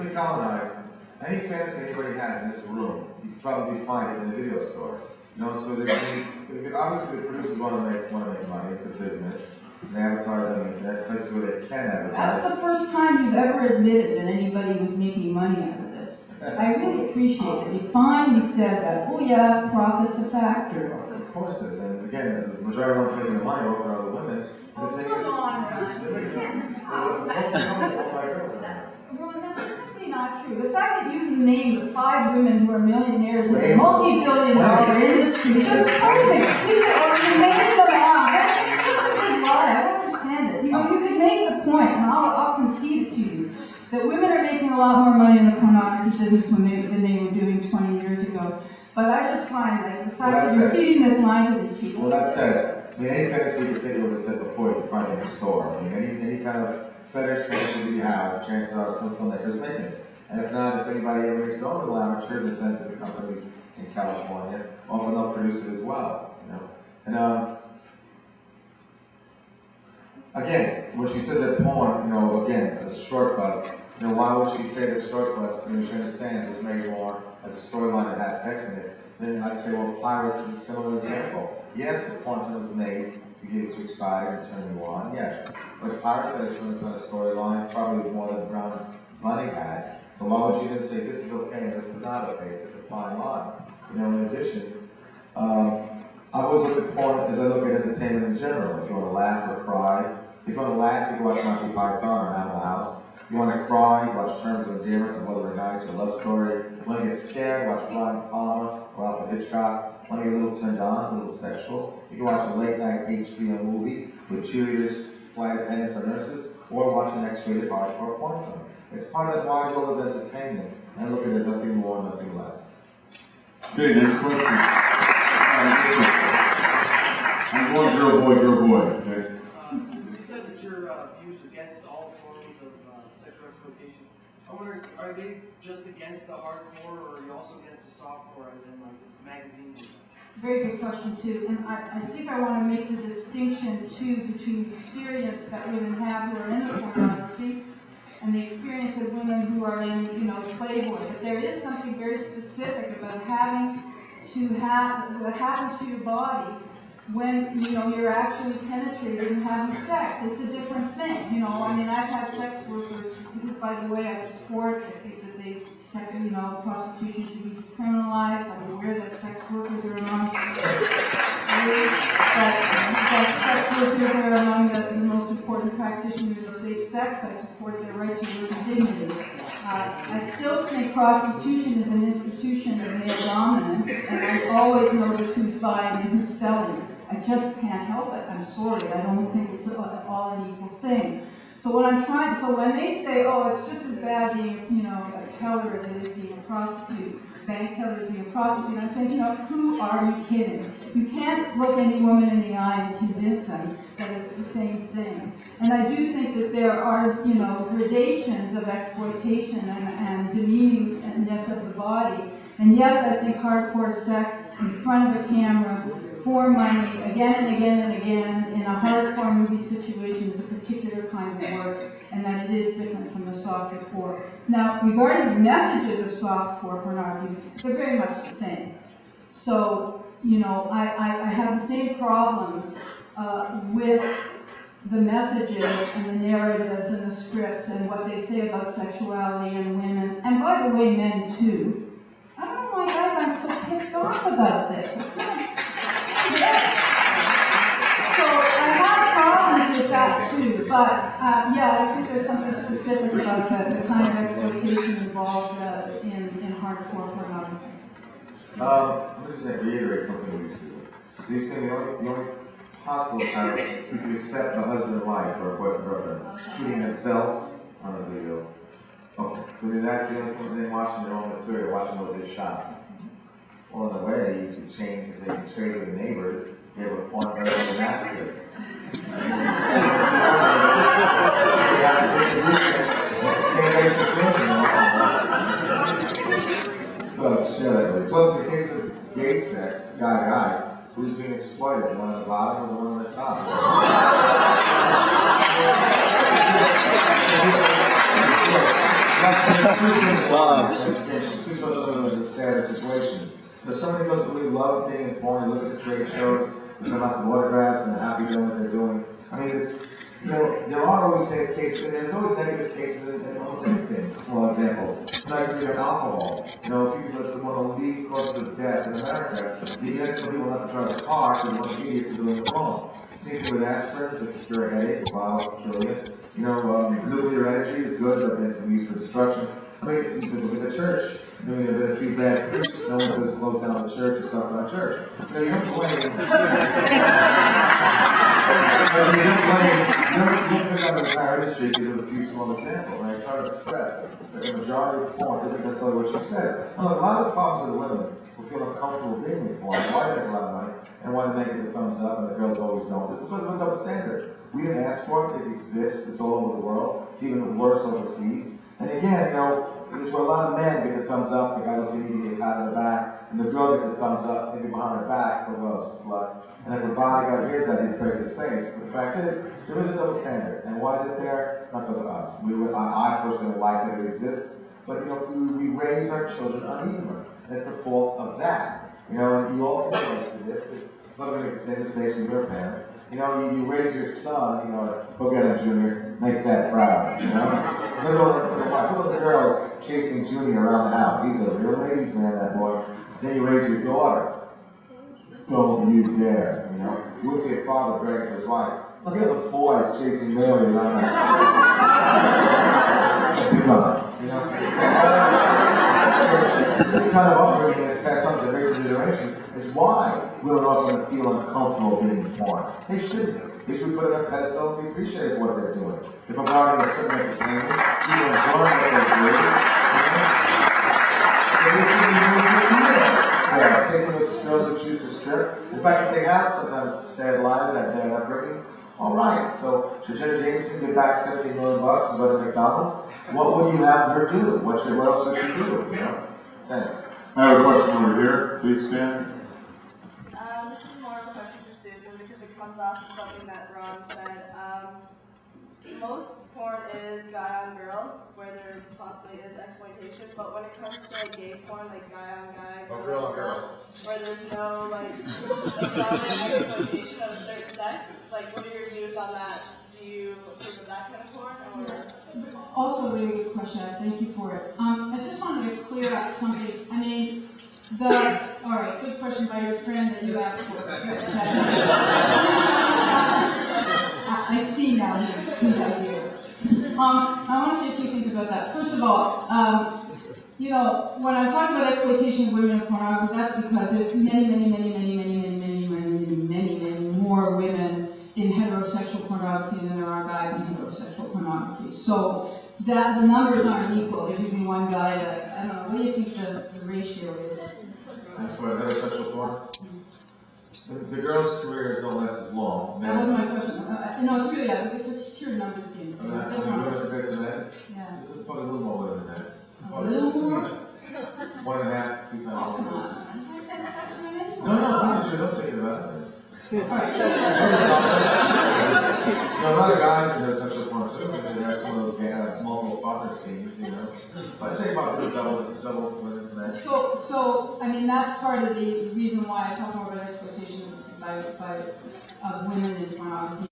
recently colonized, any fantasy anybody has in this room, you can probably find it in a video store. You know, so obviously the producers want to make money. It's a business. And they advertise on the internet, places where they can advertise. That's the first time you've ever admitted that anybody was making money out of this. I really appreciate it. You finally said that. Oh yeah, profit's a factor. Of course it is. And again, the majority of ones making the money over other women. Oh, come on, Ron, that's simply not true. The fact that you can name the 5 women who are millionaires in a multi-billion-dollar industry just tells me. You say, oh, you made them on. I don't understand it. You know, you could make the point, and I'll concede it to you, that women are making a lot more money in the pornography business than they were doing 20 years ago. But I just find that the fact that you're feeding this line to these people. Well, that said, I mean, any fantasy you can think of, as I said before, you can find in a store. I mean, any kind of fetish fantasy you have, chances are some filmmakers make it. And if not, if anybody ever makes their own little amateur, they send it to the companies in California. Often they'll produce it as well, you know. And again, when she says that porn, you know, again, a short bus, you know, why would she say that short bus? You know, she understands it was made more as a storyline that had sex in it. Then I'd say, well, Pirates is a similar example. Yes, the porn film was made to get you excited and turn you on, yes. But Pirates had a tremendous storyline, probably more than Brown Bunny had. So why would you then say this is okay and this is not okay? It's a fine line. You know, in addition, I always look at porn as I look at entertainment in general. If you want to laugh or cry, if you want to laugh, you can watch Monty Python or Animal House. If you want to cry, you watch Terms of Endearment and Wuthering Heights or Love Story. If you want to get scared, watch Brian Palmer or Alfred Hitchcock. If you want to get a little turned on, a little sexual, you can watch a late-night HBO movie with cheerleaders, flight attendants, or nurses, or watch an X-rated hardcore porn film. It's part of that wide world of entertainment, and I look at it as nothing more, nothing less. Okay, next question. I'm going girl, boy, okay? You said that your views against all forms of sexual exploitation. I wonder, are they just against the hardcore, or are you also against the softcore, as in like magazines? Very good question too, and I think I want to make the distinction too between the experience that women have who are in the pornography and the experience of women who are in, you know, Playboy. But there is something very specific about having to have what happens to your body when, you know, you're actually penetrated and having sex. It's a different thing, you know. I mean, I've had sex workers who, by the way, I support. I think that they, you know, prostitution should be criminalized. I'm aware that sex workers are among the most important practitioners of safe sex. I support their right to live with dignity. I still think prostitution is an institution of male dominance, and I always notice who's buying and who's selling. I just can't help it. I'm sorry. I don't think it's all an equal thing. So what I'm trying, so when they say, oh, it's just as bad being, you know, a teller as it is being a prostitute, bank teller as being a prostitute, I'm saying, you know, who are you kidding? You can't look any woman in the eye and convince them that it's the same thing. And I do think that there are, you know, gradations of exploitation and demeaningness of the body. And yes, I think hardcore sex in front of a camera for money, again and again and again, in a hardcore movie situation is a particular kind of work, and that it is different from the softcore. Now, regarding the messages of softcore pornography, they're very much the same. So, you know, I have the same problems with the messages and the narratives and the scripts and what they say about sexuality and women, and by the way, men too. I don't know why, guys, I'm so pissed off about this. Yes. So I have problems with that too, but yeah, I think there's something specific about the kind of exploitation involved in hardcore pornography. Let me just reiterate something we used to do. So you say the only possible time we could accept the husband and wife or boyfriend and girlfriend shooting themselves on a video. Okay, so then that's the only thing, watching their own material, watching what they shot. Well, in a way, you can change if they can trade with the neighbors, they have a porn better than that shit. So, shit. Plus, in the case of gay sex, guy, who's being exploited? The one at the bottom or the one at the top? She speaks about some of the sad situations. There's somebody who doesn't really love being in porn, you look at the trade shows, there's lots of autographs and they're happy doing what they're doing. I mean, it's, you know, there are always sad cases, and there's always negative cases in almost anything. Small examples. Like, you know, alcohol. You know, if you let someone lead causes of death in America, you get people not to drive a car because one of the idiots are doing it wrong. Same thing with aspirin, that can cure a headache, a bottle can kill you. You know, nuclear energy is good, but it's used for destruction. I mean, you can look at the church. I mean, there have been a few bad preachers. No one says close down the church and stuff about church. You know, you don't blame. You don't pick up an entire industry because of a few small examples. And I try to stress that the majority of porn isn't necessarily what she says. Now, a lot of the problems of the women who feel uncomfortable being in porn, why they make a lot of money, and why they make the thumbs up, and the girls always don't, is because of a double standard. We didn't ask for it, it exists, it's all over the world, it's even worse overseas. And again, you know, it's where a lot of men get the thumbs up, the guy will see me get a pat on the back, and the girl gets a thumbs up, maybe behind her back, or a slut. And if the bodyguard hears that, he'd break his face. But the fact is, there is a double standard. And why is it there? It's not because of us. I personally like that it exists, but you know, we raise our children unevenly. That's the fault of that. You know, and you all can relate to this, because you're going to make the same mistakes with your parent. You know, you raise your son, you know, go get him, Junior, make Dad proud, you know? Look at the girls chasing Junior around the house. He's a real ladies' man, that boy. Then you raise your daughter. Don't you dare, you know? You would see a father bragging to his wife. Look at the boys chasing Mary around the house. Think about it, you know? This kind of upbringing is passed on to the generation is why women often feel uncomfortable being in porn. They shouldn't. They should be put on a pedestal and be appreciated for what they're doing. They're providing a certain entertainment, people enjoying what they're doing. Same thing with girls who choose to strip. The fact that they have sometimes sad lives and bad upbringings, all right. So should Jenna Jameson get back $17 million and go to McDonald's? What would you have her do? What else would she do? You know? Thanks. I have a question over here. Please stand. This is more of a question for Susan because it comes off of something that Ron said. Most porn is guy on girl, where there possibly is exploitation, but when it comes to like gay porn, like guy on guy, girl on girl, where there's no like exploitation of a certain sex, like what are your views on that? Do you approve of that kind of porn, or? Also a really good question, thank you for it. I just wanted to clear up something. I mean, alright, good question by your friend that you asked for. I see now whose idea. I want to say a few things about that. First of all, you know, when I'm talking about exploitation of women in pornography, that's because there's many more women in heterosexual pornography than there are guys in heterosexual pornography. So that the numbers aren't equal. If using one guy to, I don't know, what do you think the ratio is? For heterosexual porn? The girl's career is no less as long. That wasn't my question. No, it's really, it's a pure numbers game. You want to compare to men? Yeah. This is probably a little more women than men. A little more? 1.5, 2 times Oh, more. come on. Don't think about it. Alright. A lot of guys in heterosexual porn too. They have some of those multiple partner scenes, you know. But I'd say about double women men. So, I mean, that's part of the reason why I talk more about exploitation of women in pornography.